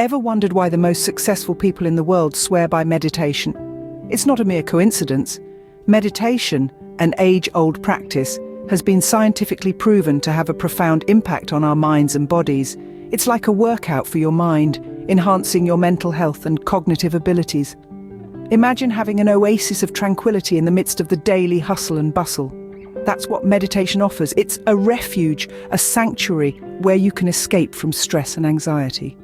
Ever wondered why the most successful people in the world swear by meditation? It's not a mere coincidence. Meditation, an age-old practice, has been scientifically proven to have a profound impact on our minds and bodies. It's like a workout for your mind, enhancing your mental health and cognitive abilities. Imagine having an oasis of tranquility in the midst of the daily hustle and bustle. That's what meditation offers. It's a refuge, a sanctuary where you can escape from stress and anxiety.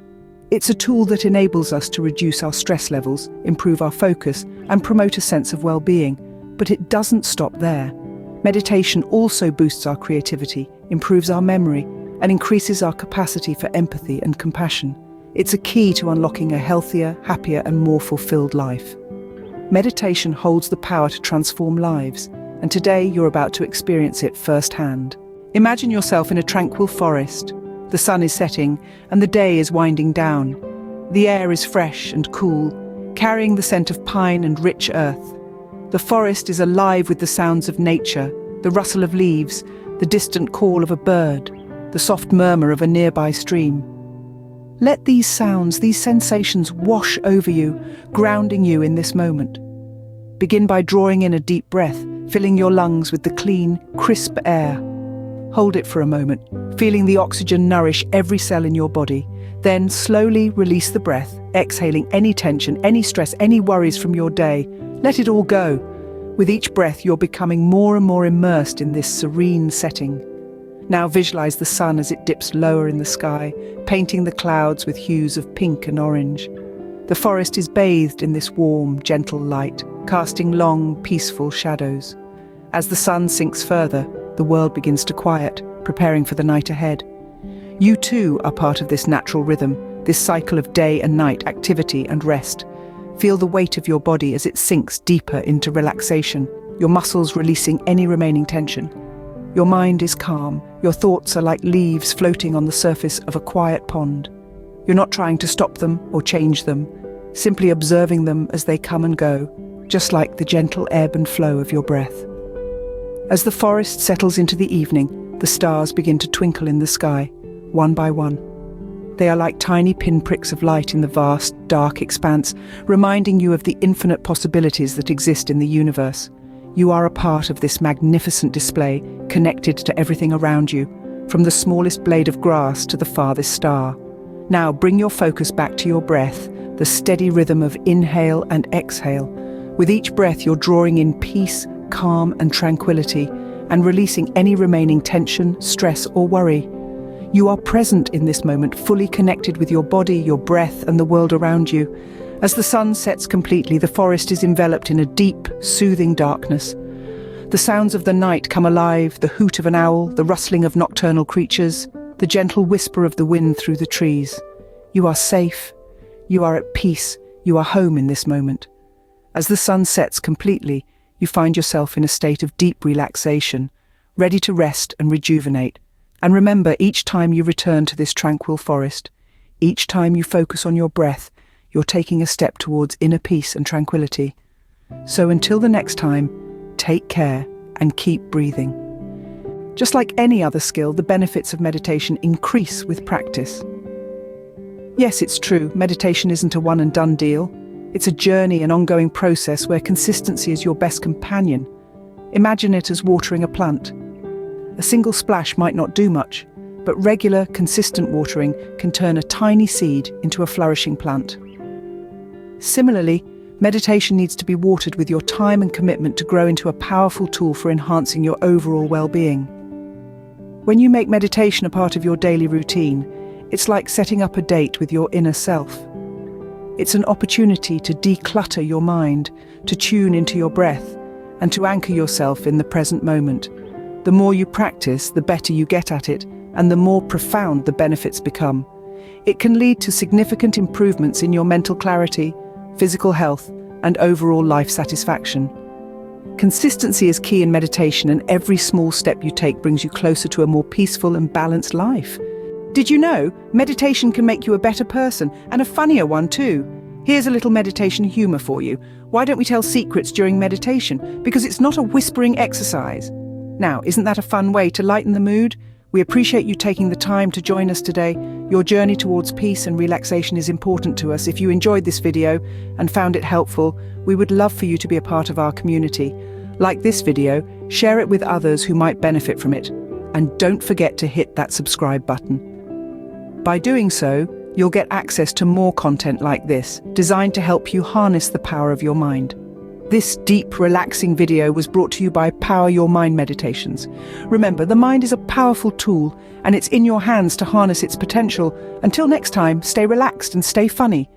It's a tool that enables us to reduce our stress levels, improve our focus, and promote a sense of well-being. But it doesn't stop there. Meditation also boosts our creativity, improves our memory, and increases our capacity for empathy and compassion. It's a key to unlocking a healthier, happier, and more fulfilled life. Meditation holds the power to transform lives, and today you're about to experience it firsthand. Imagine yourself in a tranquil forest. The sun is setting, and the day is winding down. The air is fresh and cool, carrying the scent of pine and rich earth. The forest is alive with the sounds of nature, the rustle of leaves, the distant call of a bird, the soft murmur of a nearby stream. Let these sounds, these sensations wash over you, grounding you in this moment. Begin by drawing in a deep breath, filling your lungs with the clean, crisp air. Hold it for a moment, feeling the oxygen nourish every cell in your body. Then slowly release the breath, exhaling any tension, any stress, any worries from your day. Let it all go. With each breath, you're becoming more and more immersed in this serene setting. Now visualize the sun as it dips lower in the sky, painting the clouds with hues of pink and orange. The forest is bathed in this warm, gentle light, casting long, peaceful shadows. As the sun sinks further, the world begins to quiet, preparing for the night ahead. You too are part of this natural rhythm, this cycle of day and night, activity and rest. Feel the weight of your body as it sinks deeper into relaxation, your muscles releasing any remaining tension. Your mind is calm, your thoughts are like leaves floating on the surface of a quiet pond. You're not trying to stop them or change them, simply observing them as they come and go, just like the gentle ebb and flow of your breath. As the forest settles into the evening, the stars begin to twinkle in the sky, one by one. They are like tiny pinpricks of light in the vast, dark expanse, reminding you of the infinite possibilities that exist in the universe. You are a part of this magnificent display, connected to everything around you, from the smallest blade of grass to the farthest star. Now bring your focus back to your breath, the steady rhythm of inhale and exhale. With each breath, you're drawing in peace, calm and tranquility, and releasing any remaining tension, stress or worry. You are present in this moment, fully connected with your body, your breath and the world around you. As the sun sets completely, the forest is enveloped in a deep, soothing darkness. The sounds of the night come alive, the hoot of an owl, the rustling of nocturnal creatures, the gentle whisper of the wind through the trees. You are safe, you are at peace, you are home in this moment. As the sun sets completely, you find yourself in a state of deep relaxation, ready to rest and rejuvenate. And remember, each time you return to this tranquil forest, each time you focus on your breath, you're taking a step towards inner peace and tranquility. So until the next time, take care and keep breathing. Just like any other skill, the benefits of meditation increase with practice. Yes, it's true, meditation isn't a one-and-done deal. It's a journey, an ongoing process where consistency is your best companion. Imagine it as watering a plant. A single splash might not do much, but regular, consistent watering can turn a tiny seed into a flourishing plant. Similarly, meditation needs to be watered with your time and commitment to grow into a powerful tool for enhancing your overall well-being. When you make meditation a part of your daily routine, it's like setting up a date with your inner self. It's an opportunity to declutter your mind, to tune into your breath, and to anchor yourself in the present moment. The more you practice, the better you get at it, and the more profound the benefits become. It can lead to significant improvements in your mental clarity, physical health, and overall life satisfaction. Consistency is key in meditation, and every small step you take brings you closer to a more peaceful and balanced life. Did you know meditation can make you a better person, and a funnier one too? Here's a little meditation humor for you. Why don't we tell secrets during meditation? Because it's not a whispering exercise. Now, isn't that a fun way to lighten the mood? We appreciate you taking the time to join us today. Your journey towards peace and relaxation is important to us. If you enjoyed this video and found it helpful, we would love for you to be a part of our community. Like this video, share it with others who might benefit from it. And don't forget to hit that subscribe button. By doing so, you'll get access to more content like this, designed to help you harness the power of your mind. This deep, relaxing video was brought to you by Power Your Mind Meditations. Remember, the mind is a powerful tool, and it's in your hands to harness its potential. Until next time, stay relaxed and stay funny.